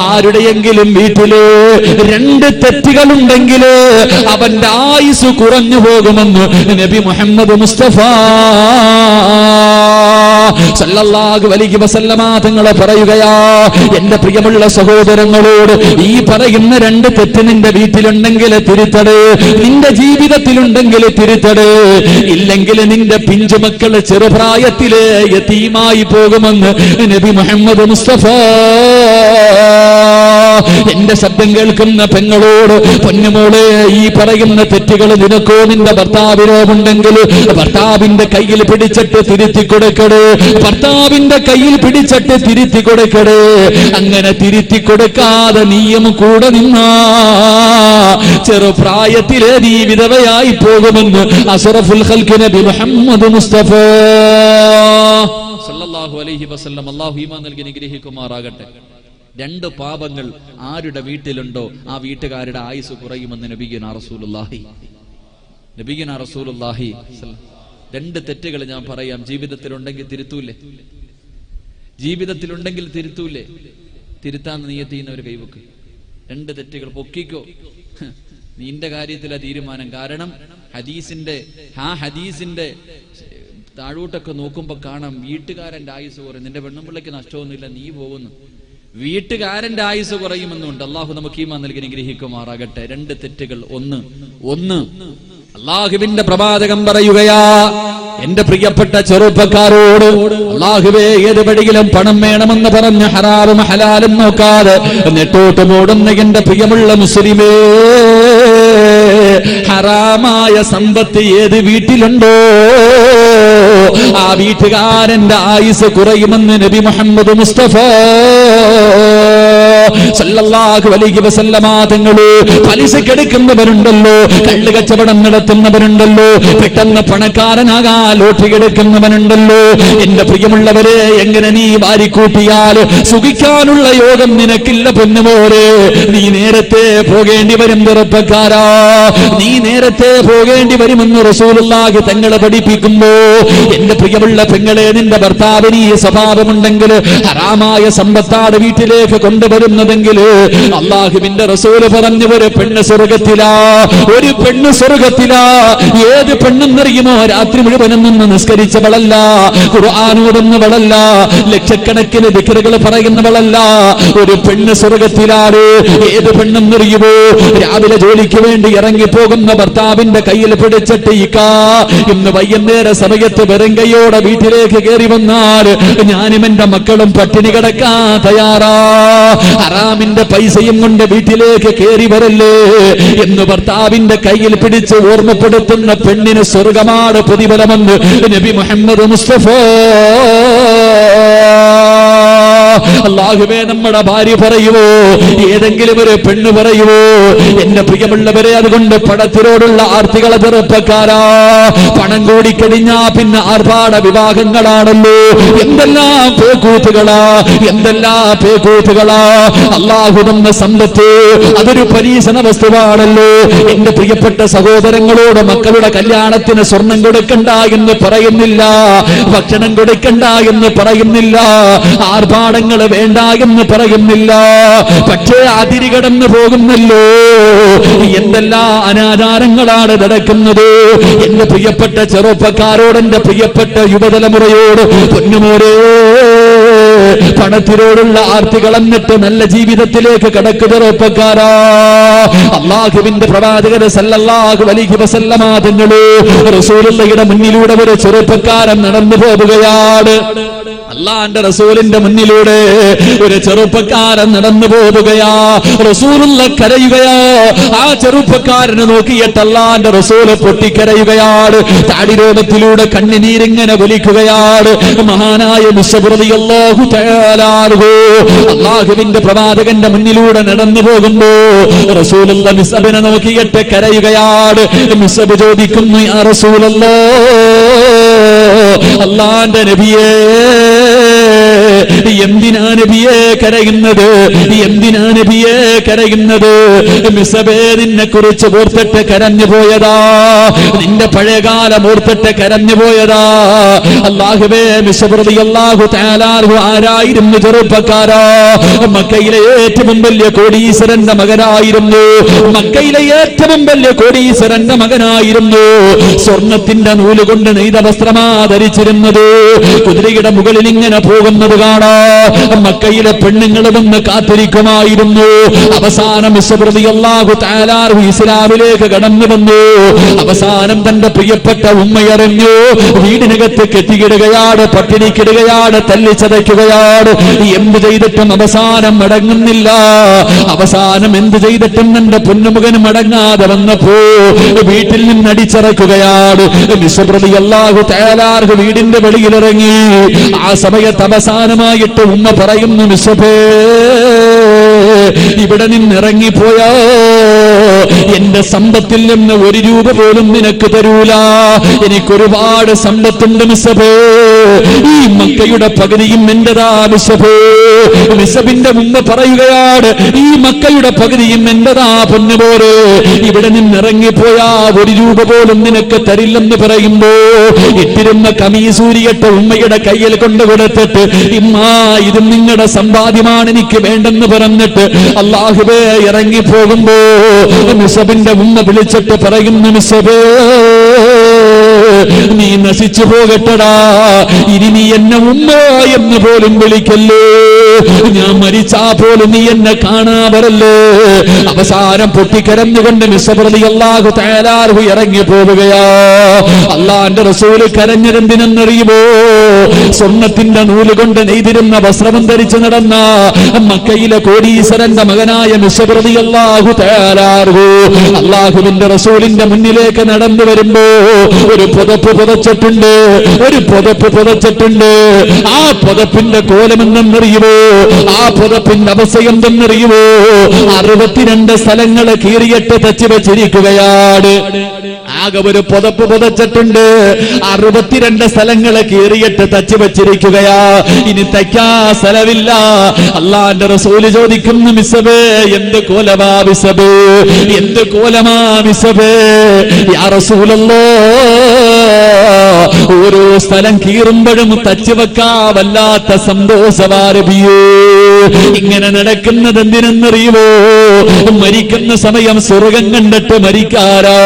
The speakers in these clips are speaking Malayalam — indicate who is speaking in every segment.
Speaker 1: ആരുടെയെങ്കിലും വീട്ടില് 2 തെറ്റുകളുണ്ടെങ്കിൽ അവന്റെ ആയുസ് കുറഞ്ഞു പോകുമെന്ന് നബി മുഹമ്മദ് മുസ്തഫ സല്ലല്ലാഹു അലൈഹി വസല്ലമ തങ്ങൾ പറയുകയാ, എന്റെ പ്രിയമുള്ള സഹോദരങ്ങളോട്, ഈ പറയുന്ന 2 തെറ്റ് നിന്റെ വീട്ടിലുണ്ടെങ്കിൽ തിരുത്തടേ, നിന്റെ ജീവിതത്തിലുണ്ടെങ്കിൽ തിരുത്തടേ, ഇല്ലെങ്കിൽ നിന്റെ പിഞ്ചുമക്കള് ചെറുപ്രായത്തിലെ യതീമായി പോകുമെന്ന് നബി മുഹമ്മദ് മുസ്തഫ. എന്റെ ശബ്ദം കേൾക്കുന്ന പെങ്ങളോട്, പൊന്നുമോളെ, ഈ പറയുന്ന തെറ്റുകൾ നിനക്കോ നിന്റെ ഭർത്താവിനോ ഉണ്ടെങ്കിൽ ഭർത്താവിന്റെ കയ്യിൽ പിടിച്ചിട്ട് തിരുത്തി കൊടുക്കടേ, ഭർത്താവിന്റെ കയ്യിൽ പിടിച്ചിട്ട് തിരുത്തി കൊടുക്കടേ. അങ്ങനെ തിരുത്തി കൊടുക്കാതെ നീയും കൂടെ നിന്നാ ചെറുപ്രായത്തിലെ നീ വിധവയായി പോകുമെന്ന് അഷ്റഫുൽ ഖൽഖ് നബി മുഹമ്മദ് മുസ്തഫ സല്ലല്ലാഹു അലൈഹി വസല്ലം. അല്ലാഹു ഈമാൻ നൽകി അനുഗ്രഹിക്കുമാറാകട്ടെ. 2 പാപങ്ങൾ ആരുടെ വീട്ടിലുണ്ടോ ആ വീട്ടുകാരുടെ ആയുസ് കുറയുമെന്ന് നബിയുനാ റസൂലുള്ളാഹി. 2 തെറ്റുകൾ ഞാൻ പറയാം, ജീവിതത്തിലുണ്ടെങ്കിൽ തിരുത്തൂലേ? ജീവിതത്തിലുണ്ടെങ്കിൽ തിരുത്തൂലേ? തിരുത്താൻ നിയത്ത് ചെയ്യുന്നവർ കൈവക്ക്. 2 തെറ്റുകൾ പൊക്കിക്കോ, നിന്റെ കാര്യത്തിലാ തീരുമാനം. കാരണം ഹദീസിന്റെ താഴോട്ടൊക്കെ നോക്കുമ്പോ കാണാം, വീട്ടുകാരന്റെ ആയുസ് കുറയും. നിന്റെ പെണ്ണുമ്പിള്ളയ്ക്ക് നഷ്ടമൊന്നുമില്ല, നീ പോകുന്നു. വീട്ടുകാരന്റെ ആയുസ് കുറയുമെന്നുണ്ട്. അള്ളാഹു നമുക്ക് ഈമാൻ നൽകി അനുഗ്രഹിക്കുമാറാകട്ടെ. 2 തെറ്റുകൾ. ഒന്ന് അള്ളാഹുവിന്റെ പ്രവാചകൻ പറയുകയാ, എന്റെ പ്രിയപ്പെട്ട ചെറുപ്പക്കാരോട്, അള്ളാഹുവേ, ഏത് വഴിയിലും പണം വേണമെന്ന് പറഞ്ഞ് ഹറാമും ഹലാലും നോക്കാതെ നെട്ടോട്ട് ഓടുന്ന എന്റെ പ്രിയമുള്ള മുസ്ലിമേ, ഹറാമായ സമ്പത്ത് ഏത് വീട്ടിലുണ്ടോ ആ വീട്ടുകാരന്റെ ആയുസ് കുറയുമെന്ന് നബി മുഹമ്മദ് മുസ്തഫ സല്ലല്ലാഹു അലൈഹി വസല്ലമ തങ്ങള്. പലിശക്കെടുക്കുന്നവരുണ്ടല്ലോ, കള്ള് കച്ചവടം നടത്തുന്നവരുണ്ടല്ലോ, പെട്ടെന്ന് പണക്കാരനാകാൻ ലോട്ടറി എടുക്കുന്നവനുണ്ടല്ലോ. എന്റെ പ്രിയമുള്ളവരെ, എങ്ങനെ നീ വാരിക്കൂട്ടിയാൽ സുഖിക്കാനുള്ള യോഗം നിനക്കില്ല പൊന്നുമോരെ. നീ നേരത്തെ പോകേണ്ടി വരും ചെറുപ്പക്കാരാ, നീ നേരത്തെ പോകേണ്ടി വരുമെന്ന് റസൂലുള്ളാഹി തങ്ങളെ പഠിപ്പിക്കുമ്പോ, എന്റെ പ്രിയമുള്ള പെങ്ങളെ, നിന്റെ ഭർത്താവിന് ഈ സ്വഭാവമുണ്ടെങ്കിൽ, ഹറാമായ സമ്പത്താണ് വീട്ടിലേക്ക് കൊണ്ടുവരുന്നതെങ്കിൽ, അള്ളാഹുവിന്റെ റസൂല് പറഞ്ഞു, ഒരു പെണ്ണ് സ്വർഗത്തിലാ, ഒരു പെണ്ണ് സ്വർഗത്തിലാ. ഏത് പെണ്ണെന്നറിയുമോ? രാത്രി മുഴുവനും നിന്ന് നിസ്കരിച്ചവളല്ല, ഖുർആൻ ഓതുന്നവളല്ല, ലക്ഷക്കണക്കിന് ദിക്റുകൾ പറയുന്നവളല്ല. ഒരു പെണ്ണ് സ്വർഗത്തിലാണ്. ഏത് പെണ്ണെന്നറിയുമോ? രാവിലെ ജോലിക്ക് വേണ്ടി ഇറങ്ങിപ്പോകുന്ന ഭർത്താവിന്റെ കയ്യിൽ പിടിച്ചിട്ട്, ഇന്ന് വൈകുന്നേര സമയത്ത് വെറുങ്കയോടെ വീട്ടിലേക്ക് കയറി വന്നാൽ ഞാനും എന്റെ മക്കളും പട്ടിണി കിടക്കാൻ തയ്യാറാ, ഹറാമിന്റെ പൈസയും കൊണ്ട് വീട്ടിലേക്ക് കയറി വരല്ലേ എന്ന് ഭർത്താവിന്റെ കയ്യിൽ പിടിച്ച് ഓർമ്മപ്പെടുത്തുന്ന പെണ്ണിന് സ്വർഗമാണ് പ്രതിഫലമെന്ന് നബി മുഹമ്മദ് മുസ്തഫ. അല്ലാഹുവേ, നമ്മുടെ ഭാര്യ പറയുവോ? ഏതെങ്കിലും ഒരു പെണ്ണ് പറയുവോ? എന്റെ പ്രിയമുള്ളവരെ, അതുകൊണ്ട് പണത്തിനോടുള്ള ആർത്തികളെ ചെറുപ്പക്കാരാ, പണം കൂടിക്കഴിഞ്ഞാ പിന്നെ ആർഭാട വിവാഹങ്ങളാണല്ലോ. എന്തെല്ലാം പേക്കൂത്തുകളാ, എന്തെല്ലാം പേക്കൂത്തുകളാ. അല്ലാഹു തന്ന സമ്പത്ത് അതൊരു പരീക്ഷണ വസ്തുവാണല്ലോ. എന്റെ പ്രിയപ്പെട്ട സഹോദരങ്ങളോട്, മക്കളുടെ കല്യാണത്തിന് സ്വർണം കൊടുക്കണ്ട എന്ന് പറയുന്നില്ല, ഭക്ഷണം കൊടുക്കണ്ട എന്ന് പറയുന്നില്ല, ആർഭാടങ്ങൾ വേണ്ട എന്ന് പറയുന്നില്ല. പക്ഷേ അതിരി കടന്നു പോകുന്നല്ലോ. എന്തെല്ലാം അനാചാരങ്ങളാണ് നടക്കുന്നത്. എന്റെ പ്രിയപ്പെട്ട ചെറുപ്പക്കാരോട്, എന്റെ പ്രിയപ്പെട്ട യുവതലമുറയോട്, പൊന്നുമോരേ, പണത്തിനോടുള്ള ആർത്തി കളഞ്ഞിട്ട് നല്ല ജീവിതത്തിലേക്ക് കടക്കുക ചെറുപ്പക്കാരാ. അല്ലാഹുവിന്റെ പ്രവാചകൻ സല്ലല്ലാഹു അലൈഹി വസല്ലമ തങ്ങള് റസൂലുള്ളാഹിയുടെ മുന്നിലൂടെ ഒരു ചെറുപ്പക്കാരൻ നടന്നു പോവുകയാണ്. അല്ലാഹുവിന്റെ റസൂലിന്റെ മുന്നിലൂടെ ഒരു ചെറുപ്പക്കാരൻ നടന്നു പോവുകയാ. റസൂലുള്ള കരയുകയാ. ആ ചെറുപ്പക്കാരനെ നോക്കിയിട്ട് അല്ലാഹുവിന്റെ റസൂൽ പൊട്ടിക്കരയുകയാണ്. താടിരോമത്തിലൂടെ കണ്ണുനീരിങ്ങനെ വലിക്കുകയാണ്. മഹാനായ മുസ്അബ് റളിയല്ലാഹു തആല അൻഹു അല്ലാഹുവിന്റെ പ്രവാചകന്റെ മുന്നിലൂടെ നടന്നു പോകുമ്പോ റസൂലുള്ള മുസ്അബിനെ നോക്കിയിട്ട് കരയുകയാണ്. മുസ്അബ് ചോദിക്കുന്നു, യാ റസൂലല്ലാഹ്, അല്ലാഹുവിന്റെ നബിയേ, എന്തിനാ നബിയെ കരയുന്നത്? എന്തിനാ നബിയെ കരയുന്നത്? മിസബേ നിന്നെ കുറിച്ച് ഓർത്തിട്ട് കരഞ്ഞു പോയതാ, നിന്റെ പഴയകാലം ഓർത്തിട്ട് കരഞ്ഞു പോയതാ. അല്ലാഹുവേ, മിസബ് റളിയല്ലാഹു തആല ആരായിരുന്നു? ചെറുപ്പക്കാരാ, മക്കയിലെ ഏറ്റവും വലിയ കോടീശ്വരന്റെ മകനായിരുന്നു. മക്കയിലെ ഏറ്റവും വലിയ കോടീശ്വരന്റെ മകനായിരുന്നു. സ്വർണത്തിന്റെ നൂലുകൊണ്ട് നെയ്ത വസ്ത്രമാ ധരിച്ചിരുന്നത്. കുതിരയുടെ മുകളിൽ ഇങ്ങനെ പോകുന്നത് കാണാ മക്കയിലെ പെണ്ണുങ്ങൾ വന്ന് കാത്തിരിക്കുമായിരുന്നു. അവസാനം മിസ്ബ് റളിയല്ലാഹു തആല ഇസ്ലാമിലേക്ക് കടന്നു വന്നു. അവസാനം തന്റെ പ്രിയപ്പെട്ട ഉമ്മയറിഞ്ഞു. വീടിനകത്ത് കെട്ടിക്കിടുകയാണ്, പട്ടിണിക്കിടുകയാണ്, തല്ലിച്ചതയ്ക്കുകയാണ്. എന്ത് ചെയ്തിട്ടും അവസാനം മടങ്ങുന്നില്ല. അവസാനം എന്ത് ചെയ്തിട്ടും തന്റെ പൊന്നുമകനും മടങ്ങാതെ വന്നപ്പോ വീട്ടിൽ നിന്ന് അടിച്ചിറക്കുകയാണ്. മിസ്ബ് റളിയല്ലാഹു തആല വീടിന്റെ വെളിയിലിറങ്ങി. ആ സമയത്ത് അവസാനമായിട്ട് ഉമ്മ പറയുന്നു, മിസ്ബേ, ഇവിടെ നിന്നിറങ്ങിപ്പോയോ എന്റെ സമ്പത്തിൽ നിന്ന് ഒരു രൂപ പോലും നിനക്ക് തരൂല. എനിക്കൊരുപാട് സമ്പത്തുണ്ട് മിസ്ബേ, ഈ മക്കയുടെ പകുതിയും എന്റെതാ മിസ്ബേ. മിസ്ബിന്റെ ഉമ്മ പറയുകയാണ്, ഈ മക്കയുടെ പകുതിയും എന്റെതാ പൊന്നുപോലെ. ഇവിടെ നിന്നിറങ്ങിപ്പോയാ ഒരു രൂപ പോലും നിനക്ക് തരില്ലെന്ന് പറയുമ്പോ ഇട്ടിരുന്ന കമീസൂരിയട്ട ഉമ്മയുടെ കയ്യിൽ കൊണ്ടു കൊടുത്തിട്ട്, ഇമ്മാ ഇത് നിങ്ങളുടെ സമ്പാദ്യമാണ്, എനിക്ക് വേണ്ടെന്ന് പറഞ്ഞിട്ട് അല്ലാഹുവേ ഇറങ്ങി പോകുമ്പോ മിസ്ബിന്റെ ഉമ്മ വിളിച്ചിട്ട് പറയുന്നു, മിസ്ബേ, നീ നശിച്ചു പോകട്ടടാ, ഇനി നീ എന്നെ ഉമ്മ എന്ന് പോലും വിളിക്കല്ലേ, ഞാൻ മരിച്ചാ പോലും നീ എന്നെ കാണാവരല്ലേ. അവസാനം പൊട്ടിക്കരഞ്ഞുകൊണ്ട് മിസ്ബ് റളിയല്ലാഹു തആല ഇറങ്ങി പോവുകയാ. അല്ലാഹുവിന്റെ റസൂൽ കരഞ്ഞതെന്തിനെന്നറിയുമോ? സ്വർണത്തിന്റെ നൂല് കൊണ്ട് നെയ്തിരുന്ന വസ്ത്രം ധരിച്ചു നടന്ന മക്കയിലെ കോടീശ്വരന്റെ മകനായ മിസ്ബ് റളിയല്ലാഹു തആല അല്ലാഹുവിന്റെ റസൂലിന്റെ മുന്നിലേക്ക് നടന്നു വരുമ്പോ ഒരു പുതപ്പ് പുതച്ചിട്ടുണ്ട്, ഒരു പുതപ്പ് പുതച്ചിട്ടുണ്ട്. ആ പുതപ്പിന്റെ കോലമെന്തെന്നറിയുമോ? ആ പുതപ്പിന്റെ അവസ്ഥ എന്തെന്നറിയുമോ? 62 സ്ഥലങ്ങള് കീറിയിട്ട് തച്ചു വെച്ചിരിക്കുകയാണ്. ആകെ ഒരു പുതപ്പ് പുതച്ചിട്ടുണ്ട്, 62 സ്ഥലങ്ങള് കീറിയിട്ട് തച്ചു വെച്ചിരിക്കുകയാ. ഇനി തയ്ക്കാ സ്ഥലമില്ല. അല്ലാഹുവിന്റെ റസൂല് ചോദിക്കുന്നു, മിസ്ബേ, എന്ത് കോലമാ മിസ്ബേ, എന്ത് കോലമാ മിസ്ബേ? യാ റസൂലല്ലാഹ്, ഓരോ സ്ഥലം കീറുമ്പോഴും തച്ചു വെക്കാ വല്ലാത്ത സന്തോഷവാരബിയേ. ഇങ്ങനെ നടക്കുന്നത് എന്തിനെന്നറിയുമോ? മരിക്കുന്ന സമയം സ്വർഗം കണ്ടിട്ട് മരിക്കാരാ,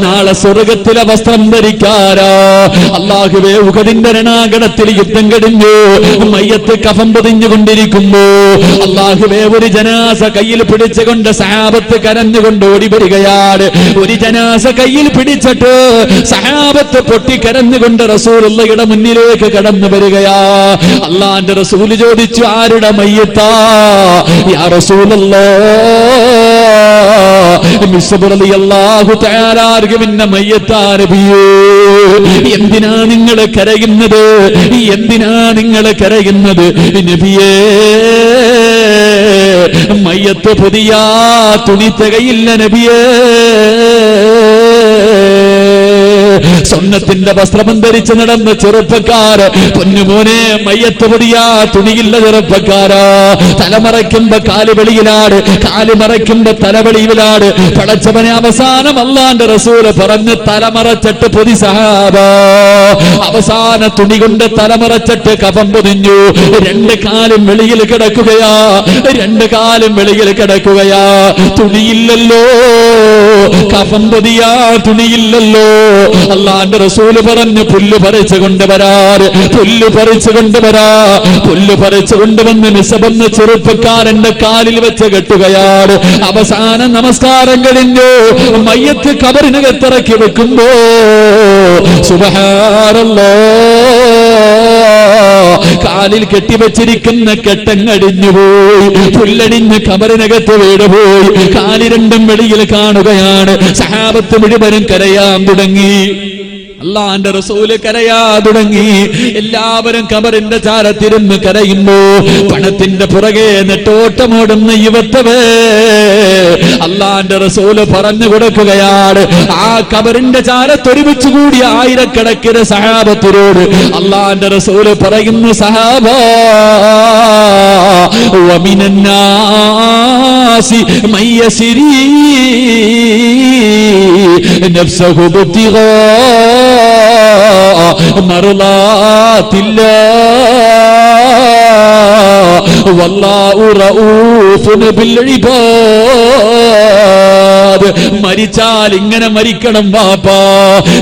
Speaker 1: നാളെ സ്വർഗത്തിലെ വസ്ത്രം ധരിക്കാരാ. അല്ലാഹുവേ, ഉഹദിന്റെ രണാകണത്തിൽ യുദ്ധം കഴിഞ്ഞു, മയ്യത്ത് കഫം പൊതിഞ്ഞുകൊണ്ടിരിക്കുമ്പോ അല്ലാഹുവേ, ഒരു ജനാസ കയ്യിൽ പിടിച്ചുകൊണ്ട് സഹാബത്ത് കരഞ്ഞുകൊണ്ട് ഓടി വരികയാണ്. ഒരു ജനാസ കയ്യിൽ പിടിച്ചിട്ട് സഹാബത്ത് പൊട്ടിക്കരഞ്ഞുകൊണ്ട് റസൂലുള്ളാഹിയുടെ മുന്നിലേക്ക് കടന്നു വരികയാ. അല്ലാഹുവിന്റെ റസൂല് ചോദിച്ചു, ആരുടെ മയ്യത്താ? യാ റസൂലല്ലാഹ്, മിസ്ബ് റളിയല്ലാഹു തആല പിന്നെ മയ്യത്താ നബിയേ. എന്തിനാ നിങ്ങൾ കരയുന്നത്? എന്തിനാ നിങ്ങൾ കരയുന്നത് നബിയേ? മയ്യത്ത് പുതിയ തുണി തികയില്ല നബിയേ. സ്വർണത്തിന്റെ വസ്ത്രം ധരിച്ച് നടന്ന ചെറുപ്പക്കാര്, പൊന്നുമോനെ, മയ്യത്ത് പുതിയ തുണിയില്ല ചെറുപ്പക്കാരാ. തലമറയ്ക്കുമ്പോ കാല് വെളിയിലാണ്, കാല് മറയ്ക്കുമ്പോ തലവെളിയിലാണ്. പടച്ചവനെ, അവസാനം അല്ലാഹുവിന്റെ റസൂല് പറഞ്ഞ് തലമറച്ചിട്ട് പൊതി സഹാബ. അവസാന തുണി കൊണ്ട് തലമറച്ചിട്ട് കഫം പൊതിഞ്ഞു. 2 കാലും വെളിയിൽ കിടക്കുകയാ, 2 കാലും വെളിയിൽ കിടക്കുകയാ. തുണിയില്ലല്ലോ, കഫം പൊതിയാ തുണിയില്ലല്ലോ. അല്ലാഹുവിന്റെ റസൂല് പറഞ്ഞു, പുല്ല് പറിച്ചു കൊണ്ടുവരാറ്, പുല്ല് പറിച്ചു കൊണ്ടുവരാ. പുല്ല് പറിച്ചു കൊണ്ടുവന്ന് മിസ്ബ് ചെറുപ്പക്കാരന്റെ കാലിൽ വെച്ച് കെട്ടുകയാണ്. അവസാന നമസ്കാരം കഴിഞ്ഞു മയ്യത്ത് ഖബറിനകത്തിറക്കി വെക്കുമ്പോ സുബ്ഹാനല്ലാഹ്, കാലിൽ കെട്ടിവെച്ചിരിക്കുന്ന കെട്ടങ്ങടിഞ്ഞുപോയി, പുല്ലടിഞ്ഞ് ഖബറിനകത്ത് വീടുപോയി. കാല് രണ്ടും വെളിയിൽ കാണുകയാണ്. സഹാബത്ത് മുഴുവനും കരയാൻ തുടങ്ങി. അള്ളാന്റെ റസൂല് കരയാ തുടങ്ങി. എല്ലാവരും ഖബറിന്റെ ചാരത്തിരുന്ന് കരയുമ്പോ പണത്തിന്റെ പുറകെ നെട്ടോട്ടമോടുന്ന യുവത്തവേ അള്ളാന്റെ റസൂല് പറഞ്ഞു കൊടുക്കുകയാണ്. ആ ഖബറിന്റെ ചാരത്തൊരുമിച്ച് കൂടിയ ആയിരക്കണക്കിന് സഹാബത്തിനോട് അള്ളാന്റെ റസൂല് പറയുന്നു, സഹാബാ വമിനന്നാസി മയ്യസിരി നഫ്സഹു ബിത്തിഗാ മർളാത്തില്ലാഹ് വല്ലാഹു റഊഫുൻ ബിൽ ഇബാദ്. മരിച്ചാൽ ഇങ്ങനെ മരിക്കണം വാപ്പാ,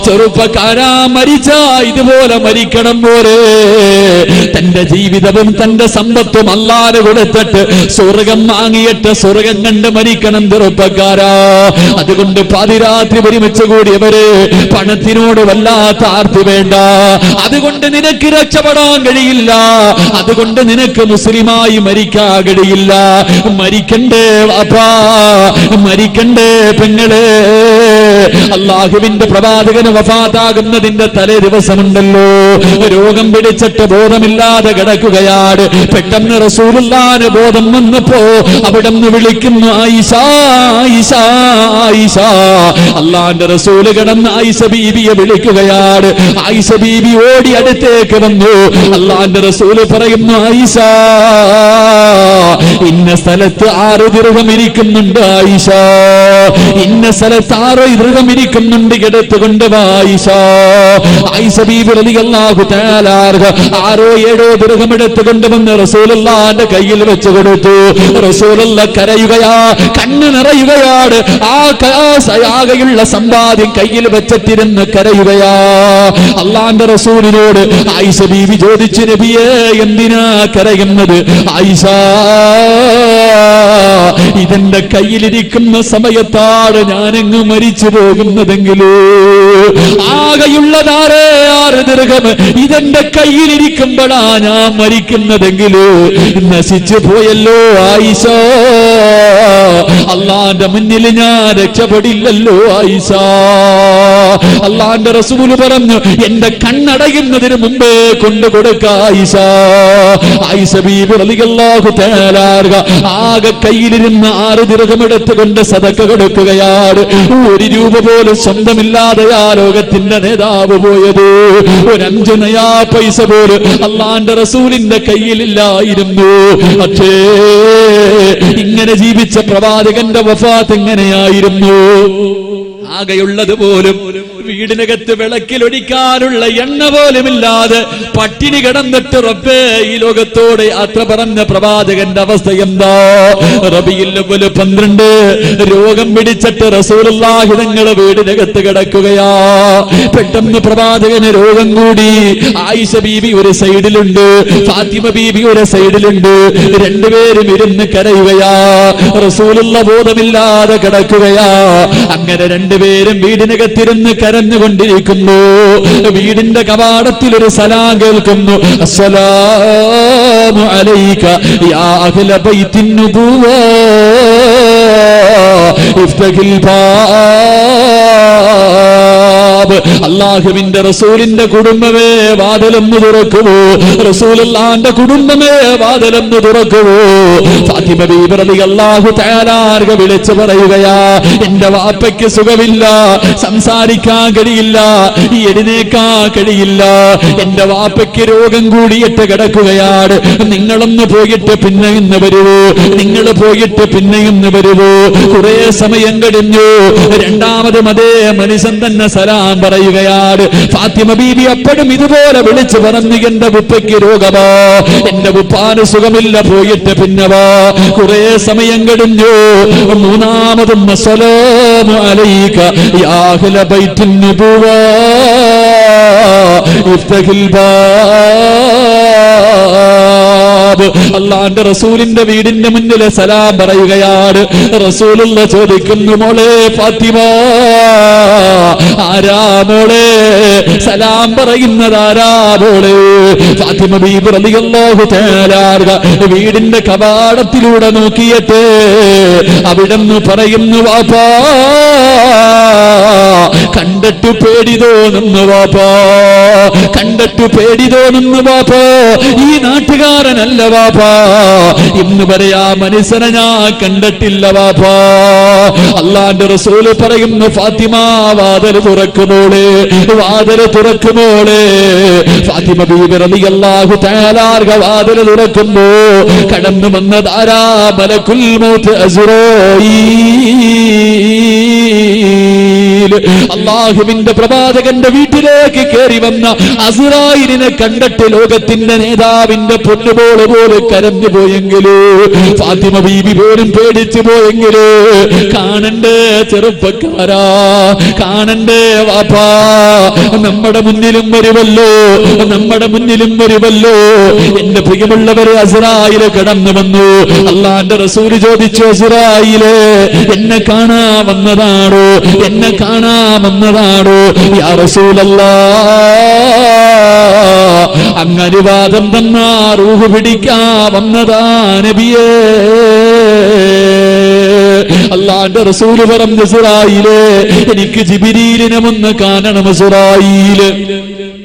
Speaker 1: ചെറുപ്പക്കാരാ മരിച്ചാ ഇതുപോലെ മരിക്കണം പോലെ. തന്റെ ജീവിതവും തന്റെ സമ്പത്തും അല്ലാഹു കൊടുത്തിട്ട് സ്വർഗം വാങ്ങിയിട്ട് സ്വർഗം കണ്ട് മരിക്കണം ചെറുപ്പക്കാരാ. അതുകൊണ്ട് പാതിരാത്രി ഒരുമിച്ച് കൂടിയവര് പണത്തിനോട് വല്ലാത്ത ആർത്തി വേണ്ട. അതുകൊണ്ട് നിനക്ക് രക്ഷപ്പെടാൻ കഴിയില്ല, അതുകൊണ്ട് നിനക്ക് മുസ്ലിമായി മരിക്കാൻ കഴിയില്ല. മരിക്കണ്ടേ വാപ്പാ, മരിക്കണ്ടേ പെങ്ങളെ. അള്ളാഹുവിന്റെ പ്രവാചകന് വഫാത്താകുന്നതിന്റെ തലേ ദിവസമുണ്ടല്ലോ, രോഗം പിടിച്ചിട്ട് ബോധമില്ലാതെ കിടക്കുകയാണ്. പെട്ടെന്ന് റസൂലുള്ളാഹിന് ബോധം വന്നപ്പോ അവിടെ നിന്ന് വിളിക്കുന്നു, ആയിഷ ആയിഷ ആയിഷ. അള്ളാന്റെ റസൂല് കിടന്ന് ആയിഷ ബീബിയെ വിളിക്കുകയാണ്. ആയിഷ ബീബി ഓടി അടുത്തേക്ക് വന്നു. അള്ളാന്റെ റസൂല് പറയുന്നു, ആയിഷ ഇന്ന സ്ഥലത്ത് 6 ദിർഹം ഇരിക്കുന്നുണ്ട് ആയിഷ, ഇന്ന സ്ഥലത്ത് 6 ദിർഹം ഇരിക്കുന്നുണ്ട്, എടുത്തുകൊണ്ട് വാ ആയിഷ. ആയിഷ ബീബി റളിയല്ലാഹു തആല 6 7 ദിർഹം എടുത്തുകൊണ്ട് വന്ന് റസൂലുള്ളാഹിന്റെ കയ്യിൽ വെച്ച് കൊടുത്തു. റസൂലുള്ളാഹ് കരയുകയാ, കണ്ണ് നിറയുകയാണ്. ആകെയുള്ള സമ്പാദ്യം കയ്യിൽ വെച്ചിരുന്ന് കരയുകയാ. അള്ളാന്റെ റസൂലിനോട് ആയിഷ ബീവി ചോദിച്ചു, നബിയേ എന്തിനാ കരയുന്നത്? ആയിഷ, ഇതെന്റെ കയ്യിലിരിക്കുന്ന സമയത്താണ് ഞാനെങ്ങ് മരിച്ചു പോകുന്നതെങ്കിലോ. ആകെയുള്ളതാരേ 6 ദിർഹം, ഇതെന്റെ കയ്യിലിരിക്കുമ്പോഴാ ഞാൻ മരിക്കുന്നതെങ്കിലോ നശിച്ചു പോയല്ലോ ആയിഷ. അള്ളാന്റെ മുന്നിൽ ഞാൻ രക്ഷപ്പെടില്ലല്ലോ ആയിഷ. അള്ളാന്റെ റസൂല് പറഞ്ഞു, എന്റെ കണ്ണടയുന്നതിന് മുമ്പേ കൊണ്ടുകൊടുക്ക ആയിഷ. ആയിഷ ബീബി റളിയല്ലാഹു തആല ആകെ കയ്യിലിരുന്ന 6 ദിർഹം എടുത്തുകൊണ്ട് സദഖ കൊടുക്കുകയാണ്. 1 രൂപ പോലും സ്വന്തമില്ലാതെ ആ ലോകത്തിന്റെ നേതാവ് പോയത്. ഒരു 5 നയാ പൈസ പോലും അള്ളാന്റെ റസൂലിന്റെ കയ്യിലില്ലായിരുന്നു. പക്ഷേ ഇങ്ങനെ ജീവിച്ച പ്രവാചകന്റെ വഫാത്ത് എങ്ങനെയായിരുന്നു? ആകെയുള്ളത് പോലും വീടിനകത്ത് വിളക്കിലൊടിക്കാനുള്ള എണ്ണ പോലുമില്ലാതെ പട്ടിണി കിടന്നിട്ട് റബ്ബേ ഈ ലോകത്തോടെ യാത്ര പറഞ്ഞ പ്രവാചകന്റെ അവസ്ഥ എന്താ? റബീഉൽ അവ്വൽ 12 രോഗം പിടിച്ചിട്ട് റസൂലുള്ളാഹി തങ്ങൾ വീടിനകത്ത് കിടക്കുകയാ. പെട്ടെന്ന് പ്രവാചകന് രോഗം കൂടി. ആയിഷ ബീബി ഒരു സൈഡിലുണ്ട്, ഫാത്തിമ ബീബി ഒരു സൈഡിലുണ്ട്. രണ്ടുപേരും ഇരുന്ന് കരയുകയാ. റസൂലുള്ളാഹി ബോധമില്ലാതെ കിടക്കുകയാ. അങ്ങനെ രണ്ടുപേരും വീടിനകത്തിരുന്ന് കരഞ്ഞുകൊണ്ടിരിക്കുന്നു. വീടിന്റെ കവാടത്തിൽ ഒരു സലാം കേൾക്കുന്നു, അസ്സലാമു അലൈക യാ അഹ്ല ബൈത്തിൻ നുബുവ്വ ഇഫ്തഹിൽ ബാബ്. അല്ലാഹുവിന്റെ റസൂലിന്റെ കുടുംബമേ വാതിലൊന്ന് തുറക്കുവോ, റസൂലുള്ളാഹിന്റെ കുടുംബമേ വാതിലൊന്ന് തുറക്കുവോ. ഫാത്തിമ ബീബി റളിയല്ലാഹു തആല വിളിച്ചു പറയുകയാ, എന്റെ വാപ്പയ്ക്ക് സുഖമില്ല, സംസാരിക്കാൻ കഴിയില്ല, എഴുന്നേക്കാൻ കഴിയില്ല, എന്റെ വാപ്പയ്ക്ക് രോഗം കൂടിയിട്ട് കിടക്കുകയാണ്. നിങ്ങളൊന്ന് പോയിട്ട് പിന്നെ ഇന്ന് വരുവോ, നിങ്ങൾ പോയിട്ട് പിന്നെ ഇന്ന് വരുവോ. കുറെ സമയം കഴിഞ്ഞു. രണ്ടാമതും അതേ മനുഷ്യൻ തന്നെ സലാം പറയുകയാണ്. ഫാത്തിമ ബീബി അപ്പോഴും ഇതുപോലെ വിളിച്ചു പറഞ്ഞു, എന്റെ ഉപ്പയ്ക്ക് രോഗമാ, എന്റെ ഉപ്പാന് സുഖമില്ല, പോയിട്ട് പിന്നെ വാ. കുറെ സമയം കഴിഞ്ഞു. മൂന്നാമതും അസ്സലാമു അലൈക യാ അഹ്ല ബൈത്തിൻ നുബുവ്വ ഇഫ്തഹിൽ ബാബ് സലാം. അള്ളാന്റെ റസൂലിന്റെ വീടിന്റെ മുന്നിലെ സലാം പറയുകയാണ്. റസൂലുള്ള ചോദിക്കുന്നു, മോളെ ഫാത്തിമ, ആരാ മോളെ സലാം പറയുന്നത്, ആരാ മോളെ? ഫാത്തിമ ബീബി റളിയല്ലാഹു തആല വീടിന്റെ കവാടത്തിലൂടെ നോക്കിയിട്ട് അവിടെന്ന് പറയുന്നു, വാപ്പാ കണ്ടിട്ട് പേടി തോന്നുന്നു വാപ്പാ, കണ്ടിട്ട് പേടി തോന്നുന്നു വാപ്പാ, ഈ നാട്ടുകാരനല്ല വാപ്പാ, ഇന്ന് വരെ ആ മനുഷ്യനെ ഞാൻ കണ്ടിട്ടില്ല വാപ്പാ. അള്ളാന്റെ റസൂല് പറയുന്നു, ഫാത്തിമ വാതിൽ തുറക്കുമോളെ, വാതിൽ തുറക്കുമോളെ. ഫാത്തിമ ബീബി റളിയല്ലാഹു തആല വാതിൽ തുറക്കുമ്പോ കടന്നു വന്നതാരാ? മലക്കുൽ മൗത്ത് അസ്റായീൽ. അല്ലാഹുവിന്റെ പ്രവാചകന്റെ വീട്ടിലേക്ക് കയറി വന്ന അസ്റായീലിനെ കണ്ടിട്ട് ലോകത്തിന്റെ നേതാവിന്റെ പൊന്നുപോലെ പോലെ കരഞ്ഞു പോയെങ്കിലോ, ഫാത്തിമ ബീബി പോലും പേടിച്ചു പോയെങ്കിലോ, കാണണ്ടേ ചെറുപ്പക്കാരാ, കാണണ്ടേ വാപ്പാ, നമ്മുടെ മുന്നിലും വരുമല്ലോ, നമ്മുടെ മുന്നിലും വരുമല്ലോ. എന്റെ പ്രിയമുള്ളവരെ, അസ്റായീൽ കടന്നു വന്നു. അള്ളാന്റെ റസൂല് ചോദിച്ചു, അസ്റായീലേ എന്നെ കാണാ വന്നതാണോ, എന്നെ കാണാ വന്നതാണോ? യാ റസൂലല്ലാഹ്, അങ്ങ് അനുവാദം തന്നാ റൂഹ് പിടിക്കാ വന്നതാ നബിയേ. അള്ളാന്റെ റസൂല് പറഞ്ഞു, അസ്റായീലേ എനിക്ക് ജിബ്രീലിനെ ഒന്ന് കാണണം, അസ്റായീല്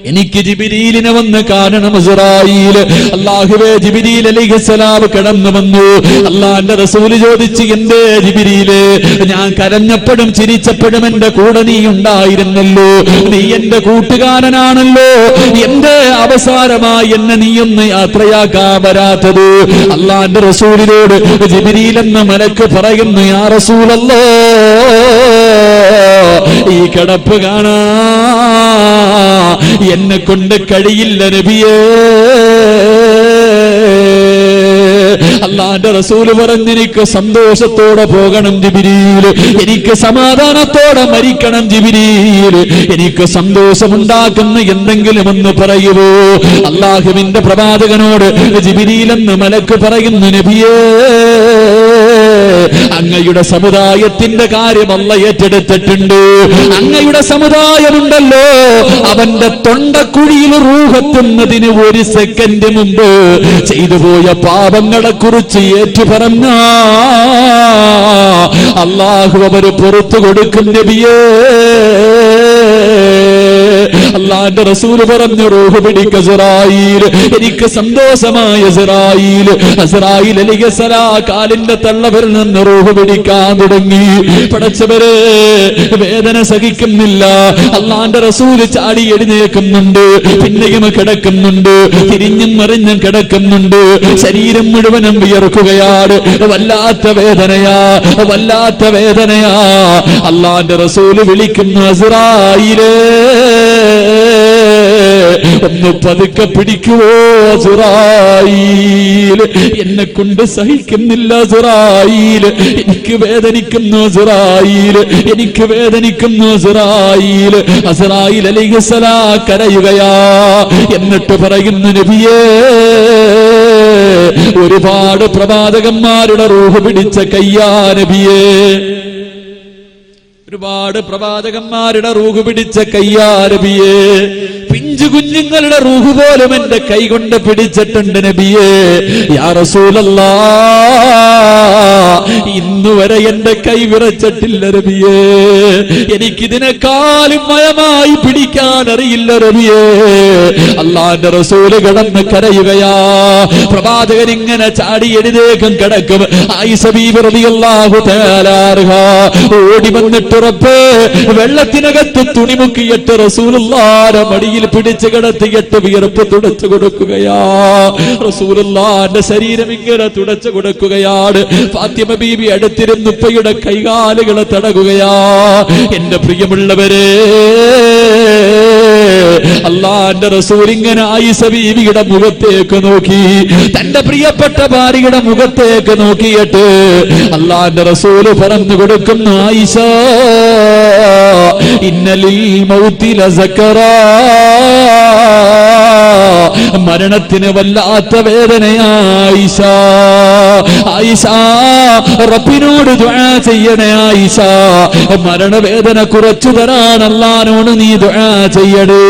Speaker 1: എനിക്ക് ജിബ്രീലിനെ വന്ന് കാണണം, അസ്റായീൽ. അല്ലാഹുവേ, ജിബ്രീൽ അലൈഹിസ്സലാം കടന്നു വന്നു. അള്ളാന്റെ റസൂല് ചോദിച്ചു, എന്തേ ജിബ്രീലേ, ഞാൻ കരഞ്ഞപ്പോഴും ചിരിച്ചപ്പോഴും എന്റെ കൂടെ നീ ഉണ്ടായിരുന്നല്ലോ, നീ എന്റെ കൂട്ടുകാരനാണല്ലോ, എന്റെ അവസാനമായി എന്നെ നീയൊന്ന് യാത്രയാക്കാൻ വരാത്തത്? അള്ളാന്റെ റസൂലിനോട് ജിബ്രീൽ എന്ന മലക്ക് പറയുന്നു, യാ റസൂലല്ലാഹ്, ഈ കിടപ്പ് കാണാ എന്നെ കൊണ്ട് കഴിയില്ല നബിയേ. അല്ലാഹുവിന്റെ റസൂല് പറഞ്ഞു, എനിക്ക് സന്തോഷത്തോടെ പോകണം ജിബ്രീൽ, എനിക്ക് സമാധാനത്തോടെ മരിക്കണം ജിബ്രീൽ, എനിക്ക് സന്തോഷമുണ്ടാക്കുന്ന എന്തെങ്കിലും എന്ന് പറയുവോ? അല്ലാഹുവിന്റെ പ്രവാചകനോട് ജിബ്രീൽ എന്ന് മലക്ക് പറയുന്നു, നബിയേ അങ്ങയുടെ സമുദായത്തിന്റെ കാര്യം അല്ലാഹ് ഏറ്റെടുത്തിട്ടുണ്ട്. അങ്ങയുടെ സമുദായമുണ്ടല്ലോ, അവന്റെ തൊണ്ടക്കുഴിയിൽ റൂഹെത്തുന്നതിന് ഒരു സെക്കൻഡ് മുമ്പ് ചെയ്തുപോയ പാപങ്ങളെ കുറിച്ച് ഏറ്റുപറഞ്ഞ അല്ലാഹു അവര് പുറത്തു കൊടുക്കും നബിയേ. അല്ലാഹുവിന്റെ റസൂൽ പറഞ്ഞു, റൂഹ് പിടിക്ക അസ്റായീൽ, എനിക്ക് സന്തോഷമായ അസ്റായീൽ. അസ്റായീൽ അലൈഹിസ്സലാം കാലിന്റെ തള്ളവരിൽ നിന്ന് റൂഹ് പിടിക്കാൻ തുടങ്ങി. പടച്ചവരെ, വേദന സഹിക്കുന്നില്ല. അല്ലാഹുവിന്റെ റസൂൽ ചാടി എഴുന്നേൽക്കുന്നുണ്ട്, പിന്നെയും കിടക്കുന്നുണ്ട്, തിരിഞ്ഞും മറിഞ്ഞും കിടക്കുന്നുണ്ട്, ശരീരം മുഴുവനും വിയർക്കുകയാണ്. വല്ലാത്ത വേദനയാ, വല്ലാത്ത വേദനയാ. അല്ലാഹുവിന്റെ റസൂൽ വിളിക്കുന്നു, അസ്റായീലേ ഒന്ന് പതുക്കെ പിടിക്കുവോ അസ്റായീൽ, എന്നെ കൊണ്ട് സഹിക്കുന്നില്ല അസ്റായീൽ, എനിക്ക് വേദനിക്കുന്നു അസ്റായീൽ, എനിക്ക് വേദനിക്കുന്നു അസ്റായീൽ. അസ്റായീൽ അലൈഹിസ്സലാം കരയുകയാ. എന്നിട്ട് പറയുന്നു, നബിയേ ഒരുപാട് പ്രവാചകന്മാരുടെ റൂഹ് പിടിച്ച കയ്യാ നബിയേ, ഒരുപാട് പ്രവാചകന്മാരുടെ റൂഹ് പിടിച്ച കയ്യാ നബിയേ, പിഞ്ചു കുഞ്ഞുങ്ങളുടെ റൂഹ് പോലും എന്റെ കൈ കൊണ്ട് പിടിച്ചിട്ടുണ്ട് നബിയേ. യാ റസൂലല്ലാഹ്, ഇന്നുവരെ എന്റെ കൈ വിറച്ചിട്ടില്ല നബിയേ, എനിക്കിതിനെക്കാളും മയമായി പിടിക്കാൻ അറിയില്ല നബിയേ. അല്ലാഹുവിന്റെ റസൂല് കിടന്ന് കരയുകയാ. പ്രവാചകൻ ഇങ്ങനെ ചാടി എഴുന്നേക്കും കിടക്കും. ആയിഷ ബീബി റളിയല്ലാഹു തആല അൻഹാ ഓടി വന്നിട്ട്, റബ്ബേ വെള്ളത്തിനകത്ത് തുണി മുക്കിയിട്ട് റസൂലുള്ളാഹിന്റെ മടിയിൽ പിടിച്ചു കിടത്തിയിട്ട് വിയർപ്പ് തുടച്ചു കൊടുക്കുകയാ. റസൂലുള്ളാഹിന്റെ ശരീരം ഇങ്ങനെ തുടച്ചു കൊടുക്കുകയാണ്. ഫാത്തിമ ബീബി അടുത്തിരുന്ന് ഉപ്പയുടെ കൈകാലുകളെ തടകുകയാ. എന്റെ പ്രിയമുള്ളവരെ, അല്ലാഹുവിന്റെ റസൂൽ ഇങ്ങനെ ആയിഷ ബീവിയുടെ മുഖത്തേക്ക് നോക്കി, തന്റെ പ്രിയപ്പെട്ട ഭാര്യയുടെ മുഖത്തേക്ക് നോക്കിയിട്ട് അല്ലാഹുവിന്റെ റസൂൽ പറഞ്ഞു കൊടുക്കുന്നു, ആയിഷ ഇന്നലിൽ മൗതി ലസക്കറാ, മരണത്തിന് വല്ലാത്ത വേദനയാ ആയിഷ. ആയിഷ റബ്ബിനോട് ദുആ ചെയ്യണേ ആയിഷ, മരണവേദന കുറച്ചു തരാൻ അല്ലാഹുവോട് നീ ദുആ ചെയ്യണേ,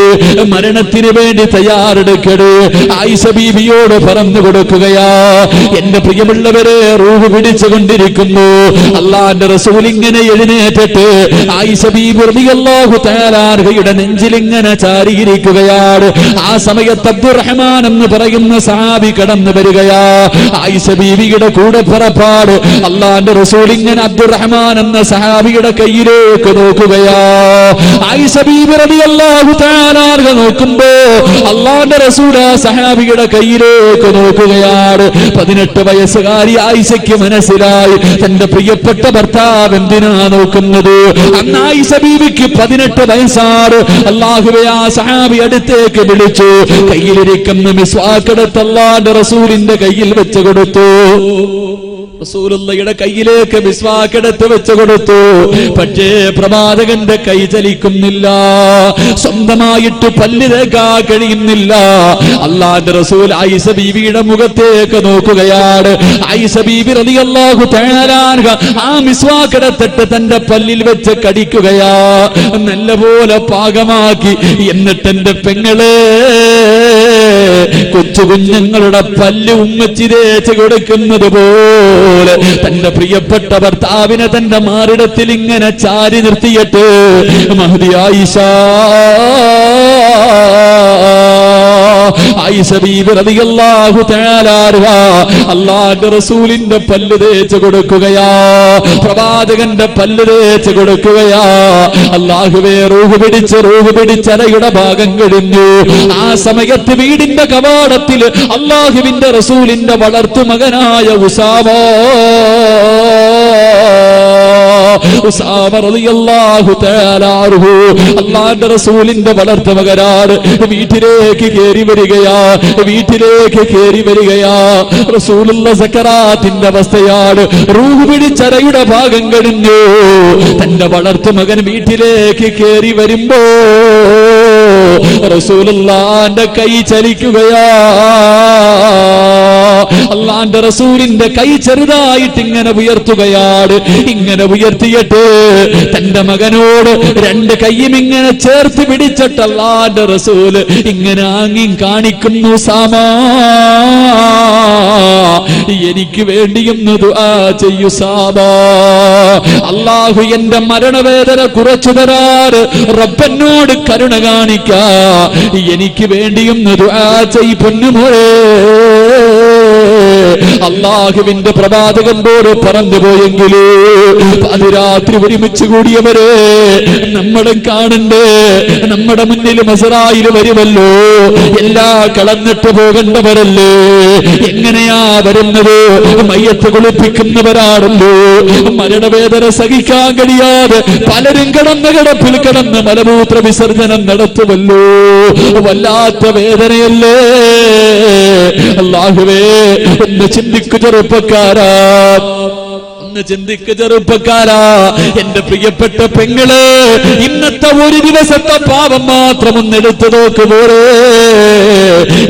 Speaker 1: മരണത്തിന് വേണ്ടി തയ്യാറെടുക്കണേ. ആയിഷ ബീവിയോട് പറഞ്ഞു കൊടുക്കുകയാ. എന്റെ പ്രിയമുള്ളവരെ, റൂഹ് പിടിച്ചുകൊണ്ടിരിക്കുന്നു. അല്ലാഹുവിന്റെ റസൂൽ ഇങ്ങനെ എഴുന്നേറ്റിട്ട് ആയിഷ ബീബി റളിയല്ലാഹു തആല അൻഹയുടെ നെഞ്ചിൽ ഇങ്ങനെ ചാരിയിരിക്കുകയാണ്. ആ സമയത്ത് അബ്ദുറഹ്മാൻ എന്ന് പറയുന്ന സഹാബി കടന്നു വരികയാ. ആയിഷ ബീവിയുടെ കൂടെ പുറപ്പാട്. അല്ലാഹുവിന്റെ റസൂൽ ഇങ്ങനെ അബ്ദുറഹ്മാൻ എന്ന സഹാബിയുടെ കയ്യിലേക്ക് നോക്കുകയാ. ആയിഷ ബീബി റളിയല്ലാഹു തആല അൻഹ നോക്കുമ്പോ അല്ലാഹുവിന്റെ റസൂൽ ആ സഹാബിയുടെ കയ്യിലേക്ക് നോക്കുകയാണ്. 18 വയസ്സുകാരി ആയിഷയ്ക്ക് മനസ്സിലായി തന്റെ പ്രിയപ്പെട്ട ഭർത്താവ് എന്തിനാ നോക്കുന്നത്. അന്ന് ആയിഷ ബീവിക്ക് 18 വയസ്സാണ്. അല്ലാഹുവേ, ആ സഹാബി അടുത്തേക്ക് വിളിച്ചു. കയ്യിലിരിക്കുന്ന മിസ്വാക്ക് എടുത്ത് അല്ലാഹുവിന്റെ റസൂലിന്റെ കയ്യിൽ വെച്ച് കൊടുത്തു. റസൂലുള്ളാഹിയുടെ കയ്യിലേക്ക് മിസ്വാക്ക് എടുത്ത് വെച്ച് കൊടുത്തു. പക്ഷേ പ്രവാചകന്റെ കൈ ചലിക്കുന്നില്ല, സ്വന്തമായിട്ട് പല്ല് തേക്കാൻ കഴിയുന്നില്ല. അല്ലാഹുവിന്റെ റസൂൽ ആയിഷ ബീവിയുടെ മുഖത്തേക്ക് നോക്കുകയാണ്. ആയിഷ ബീവി റളിയല്ലാഹു തആല അൻഹ ആ മിസ്വാക്ക് എടുത്തിട്ട് തന്റെ പല്ലിൽ വെച്ച് കടിക്കുകയാ, നല്ലപോലെ പാകമാക്കി. എന്നിട്ട് എന്റെ പെങ്ങളെ, കൊച്ചു കുഞ്ഞുങ്ങളുടെ പല്ല് ഉമ്മച്ചി തേച്ച് കൊടുക്കുന്നത് പോലെ തന്റെ പ്രിയപ്പെട്ട ഭർത്താവിനെ തന്റെ മാറിടത്തിൽ ഇങ്ങനെ ചാരി നിർത്തിയിട്ട് മഹദി ആയിഷ ആയിഷ ബീബി റളിയല്ലാഹു തആല അൻഹ അല്ലാഹുവിന്റെ റസൂലിന്റെ പല്ല് തേച്ച് കൊടുക്കുകയാ, പ്രവാചകന്റെ പല്ല് തേച്ച് കൊടുക്കുകയാ. അല്ലാഹുവേ, റൂഹ് പിടിച്ചലയുടെ ഭാഗം കഴിഞ്ഞു. ആ സമയത്ത് വീടിന്റെ കവാടത്തിൽ അല്ലാഹുവിന്റെ റസൂലിന്റെ വളർത്തു മകനായ ഉസാമ റളിയല്ലാഹു തആല അൻഹു അല്ലാഹുവിന്റെ റസൂലിന്റെ വളർത്തു മകനാണ്. വീട്ടിലേക്ക് കേറി വരികയാ. റസൂലുള്ള സക്കറാത്തിന്റെ അവസ്ഥയാണ്. റൂഹ് പിടിച്ചലയുടെ ഭാഗം കഴിഞ്ഞു. തന്റെ വളർത്തു മകൻ വീട്ടിലേക്ക് കേറി വരുമ്പോ റസൂലുള്ളാഹിന്റെ കൈ ചലിക്കുകയാ. അല്ലാഹുവിന്റെ റസൂലിന്റെ കൈ ചെറുതായിട്ട് ഇങ്ങനെ ഉയർത്തുകയാണ്. ഇങ്ങനെ ഉയർത്തിയിട്ട് തന്റെ മകനോട് 2 കൈയും ഇങ്ങനെ ചേർത്ത് പിടിച്ചിട്ട് അല്ലാഹുവിന്റെ റസൂല് ഇങ്ങനെ ആംഗ്യം കാണിക്കുന്നു. സാമാ, എനിക്ക് വേണ്ടിയൊന്ന് ദുആ ചെയ്യൂ സാമാ. അല്ലാഹു എന്റെ മരണവേദന കുറച്ചു തരാറ് റബ്ബനോട് കരുണ കാണിക്കാ. എനിക്ക് വേണ്ടിയൊന്ന് ദുആ ചെയ്യ് പൊന്നുമോളെ. അല്ലാഹുവിന്റെ പ്രവാചകനോട് പറഞ്ഞു പോയെങ്കില് അതിരാത്രി ഒരുമിച്ച് കൂടിയവരെ നമ്മളും കാണണ്ടേ. നമ്മുടെ മുന്നിൽ അസ്റായീൽ വരുമല്ലോ. എല്ലാ കളന്നിട്ട് പോകേണ്ടവരല്ലേ. എങ്ങനെയാ വരുന്നത്? മയ്യത്ത് കുളിപ്പിക്കുന്നവരാണല്ലോ. മരണവേദന സഹിക്കാൻ കഴിയാതെ പലരും കിടപ്പിൽ കിടന്ന് മലമൂത്ര വിസർജനം നടത്തുമല്ലോ. വല്ലാത്ത വേദനയല്ലേ. അല്ലാഹുവേ, ഒന്ന് ചിന്തിക്കു ചെറുപ്പക്കാരാ, ഒന്ന് ചിന്തിക്ക് ചെറുപ്പക്കാരാ. എന്റെ പ്രിയപ്പെട്ട പെങ്ങള്, ഇന്നത്തെ ഒരു ദിവസത്തെ പാപം മാത്രം ഒന്ന് എടുത്തു നോക്കുപോരേ.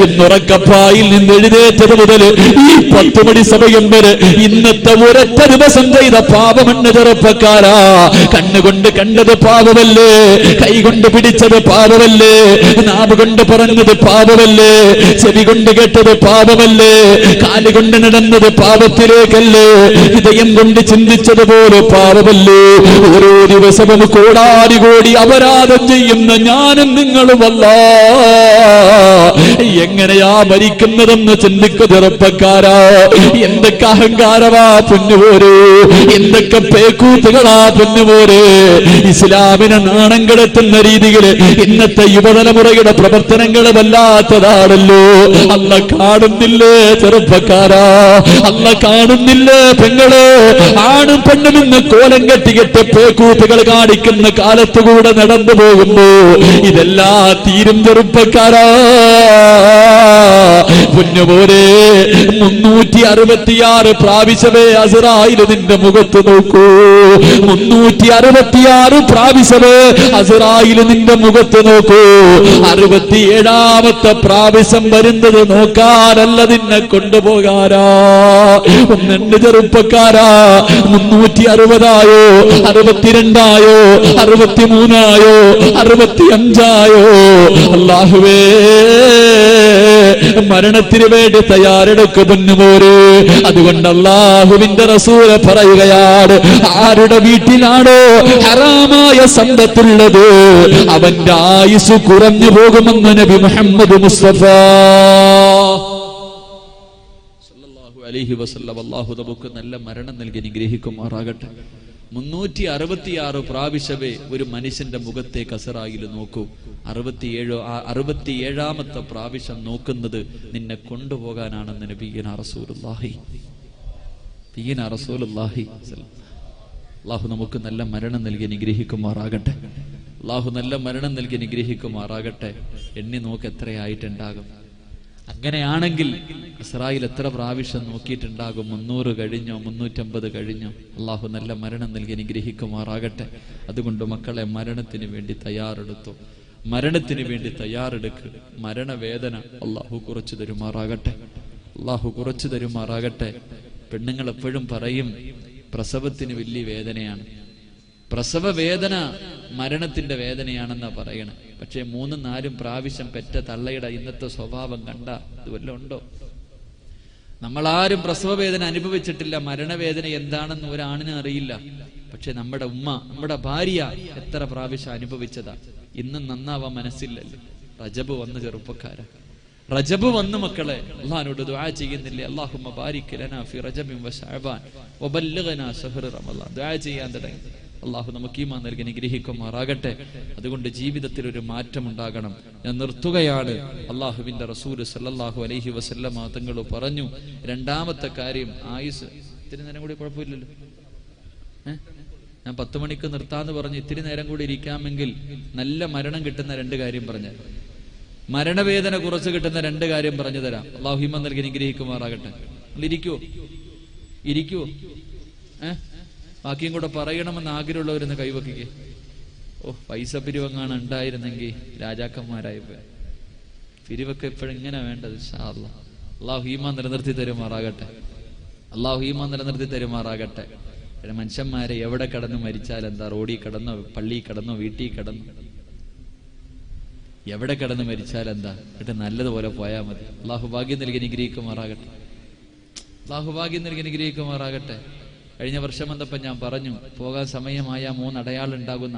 Speaker 1: ഇന്നുറക്കപ്പായിൽ നിന്ന് എഴുന്നേറ്റത് മുതൽ ഈ 10 മണി സമയം വരെ ഇന്നത്തെ ഒരൊറ്റ ദിവസം ചെയ്ത പാപമെന്ന് ചെറുപ്പക്കാരാ. കണ്ണുകൊണ്ട് കണ്ടത് പാപമല്ലേ, കൈകൊണ്ട് പിടിച്ചത് പാപമല്ലേ, നാവ് കൊണ്ട് പറഞ്ഞത് പാപമല്ലേ, ചെവി കൊണ്ട് കേട്ടത് പാപമല്ലേ, കാലുകൊണ്ട് നടന്നത് പാപത്തിലേക്കല്ലേ, ഹൃദയം കൊണ്ട് ചിന്തിച്ചതുപോലെ പാപമല്ലേ. ഓരോ ദിവസവും കോടാനുകോടി അപരാധം ചെയ്യുന്ന ഞാനും നിങ്ങളുമല്ല. എങ്ങനെയാ മരിക്കുന്നതെന്ന് ചിന്തിക്കു ചെറുപ്പക്കാരാ. എന്തൊക്കെ അഹങ്കാരമാ പൊന്നുപോരെ, എന്തൊക്കെ പേക്കൂത്തുകളാ പൊന്നുപോരെ. ഇസ്ലാമിനെ നാണം കെടുത്തുന്ന രീതിയിൽ ഇന്നത്തെ യുവതലമുറയുടെ പ്രവർത്തനങ്ങൾ വല്ലാത്തതാണല്ലോ. അല്ല കാണുന്നില്ലേ ചെറുപ്പക്കാരാ, അല്ല കാണുന്നില്ലേ പെങ്ങള്. ആണും പെണ്ണും ഇന്ന് കോലം കെട്ടികെട്ട് പേക്കൂത്തുകൾ കാണിക്കുന്ന കാലത്തുകൂടെ നടന്നു പോകുമ്പോ ഇതെല്ലാം തീരും ചെറുപ്പക്കാരാ. പൊന്നുപോലെ 366 പ്രാവശ്യമേ അസ്റായിൽ നിന്റെ മുഖത്ത് നോക്കൂ. 366 പ്രാവശ്യമേ അസ്റായിൽ നിന്റെ മുഖത്ത് നോക്കൂ. 67ാമത്തെ പ്രാവശ്യം വരുന്നത് നോക്കാനല്ല, നിന്നെ കൊണ്ടുപോകാനാ. ഒന്നെണ്ട് ചെറുപ്പക്കാരാ, 360ആയോ 62ആയോ 63ആയോ 65ആയോ? അല്ലാഹുവേ, മരണത്തിന് വേണ്ടി തയ്യാറെടുക്കുമെന്നുപോരെ. അതുകൊണ്ട് അല്ലാഹുവിന്റെ റസൂൽ പറയുകയാണ്, ആരുടെ വീട്ടിലാണോ ഹറാമായ സമ്പത്തുള്ളത് അവന്റെ ആയുസ് കുറഞ്ഞു പോകുമെന്ന് നബി മുഹമ്മദ് മുസ്തഫ സല്ലല്ലാഹു അലൈഹി വസല്ലം. അല്ലാഹു നമുക്ക് നല്ല മരണം നൽകി അനുഗ്രഹിക്കുമാറാകട്ടെ. 366 പ്രാവശ്യമേ ഒരു മനുഷ്യന്റെ മുഖത്തേക്ക് അസ്റായിൽ നോക്കൂ. 67ാമത്തെ പ്രാവശ്യം നോക്കുന്നത് നിന്നെ കൊണ്ടുപോകാനാണെന്ന് നബിയനാ റസൂലുള്ളാഹി. അല്ലാഹു നമുക്ക് നല്ല മരണം നൽകി അനുഗ്രഹിക്കുമാറാകട്ടെ. അല്ലാഹു നല്ല മരണം നൽകി അനുഗ്രഹിക്കുമാറാകട്ടെ. എണ്ണി നോക്ക് എത്രയായിട്ടുണ്ടാകും. അങ്ങനെയാണെങ്കിൽ ഇസ്രായേൽ എത്ര പ്രാവശ്യം നോക്കിയിട്ടുണ്ടാകും? 300 കഴിഞ്ഞോ 350 കഴിഞ്ഞോ? അല്ലാഹു നല്ല മരണം നൽകി അനുഗ്രഹിക്കുമാറാകട്ടെ. അതുകൊണ്ട് മക്കളെ, മരണത്തിന് വേണ്ടി തയ്യാറെടുത്തു. മരണത്തിന് വേണ്ടി തയ്യാറെടുക്ക്. മരണവേദന അല്ലാഹു കുറച്ചു തരുമാറാകട്ടെ. അല്ലാഹു കുറച്ചു തരുമാറാകട്ടെ. പെണ്ണുങ്ങൾ എപ്പോഴും പറയും പ്രസവത്തിന് വലിയ വേദനയാണ്. പ്രസവ വേദന മരണത്തിന്റെ വേദനയാണെന്നാ പറയണേ. പക്ഷെ 3-4 പ്രാവശ്യം പെറ്റ തള്ളയുടെ ഇന്നത്തെ സ്വഭാവം കണ്ട ഇത് വല്ലതും ഉണ്ടോ? നമ്മളാരും പ്രസവ വേദന അനുഭവിച്ചിട്ടില്ല. മരണവേദന എന്താണെന്ന് ഒരാണിനും അറിയില്ല. പക്ഷെ നമ്മുടെ ഉമ്മ, നമ്മുടെ ഭാര്യ എത്ര പ്രാവശ്യം അനുഭവിച്ചതാ. ഇന്നും നന്നാവാൻ മനസ്സില്ലല്ലോ. റജബ് വന്ന് ചെറുപ്പക്കാര, റജബ് വന്ന് മക്കളെ അല്ലാഹുവോട് ദുആ ചെയ്യുന്നില്ലേ? അല്ലാഹുമ്മ ബാരിക് ലനാ ഫി റജബിൻ വ ശഅബാൻ വബല്ലിഗ്നാ ശഹ്റ റമളാൻ. ദുആ ചെയ്യാൻ തുടങ്ങി. അല്ലാഹു നമുക്ക് ഈമാൻ നൽകി അനുഗ്രഹിക്കുമാറാകട്ടെ. അതുകൊണ്ട് ജീവിതത്തിൽ ഒരു മാറ്റം ഉണ്ടാകണം. ഞാൻ നിർത്തുകയാണ്. അല്ലാഹുവിന്റെ റസൂൽ സല്ലല്ലാഹു അലൈഹി വസല്ലമ തങ്ങൾ പറഞ്ഞു, രണ്ടാമത്തെ കാര്യം ആയുസ്. ഇത്തിരി നേരം കൂടി കുഴപ്പമില്ലല്ലോ. ഞാൻ 10 മണിക്ക് നിർത്താന്ന് പറഞ്ഞ് ഇത്തിരി നേരം കൂടി ഇരിക്കാമെങ്കിൽ നല്ല മരണം കിട്ടുന്ന 2 കാര്യം പറഞ്ഞു, മരണവേദന കുറച്ച് കിട്ടുന്ന 2 കാര്യം പറഞ്ഞു തരാം. അല്ലാഹു ഈമാൻ നൽകി അനുഗ്രഹിക്കുമാറാകട്ടെ. ഇരിക്കുവോ? ബാക്കിയും കൂടെ പറയണമെന്ന് ആഗ്രഹമുള്ളവരെന്ന് കൈവക്കിക്കേ. പൈസ പിരിവെങ്ങാണ് ഉണ്ടായിരുന്നെങ്കിൽ രാജാക്കന്മാരായി പോയി. പിരിവൊക്കെ എപ്പോഴും ഇങ്ങനെ വേണ്ടത്. അല്ലാഹു ഈമാൻ നിലനിർത്തി തരുമാറാകട്ടെ. അല്ലാഹു ഈമാൻ നിലനിർത്തി തരുമാറാകട്ടെ. മനുഷ്യന്മാരെ എവിടെ കിടന്നു മരിച്ചാൽ എന്താ? റോഡിൽ കിടന്നോ, പള്ളിയിൽ കിടന്നോ, വീട്ടിൽ കിടന്നു, എവിടെ കിടന്ന് മരിച്ചാൽ എന്താ? എന്നിട്ട് നല്ലതുപോലെ പോയാൽ മതി. അല്ലാഹു ഭാഗ്യം നൽകി അനുഗ്രഹിക്കുമാറാകട്ടെ. അല്ലാഹു ഭാഗ്യം നൽകി അനുഗ്രഹിക്കുമാറാകട്ടെ. കഴിഞ്ഞ വർഷം വന്നപ്പോൾ ഞാൻ പറഞ്ഞു, പോകാൻ സമയമായ 3 അടയാളുണ്ടാകുന്ന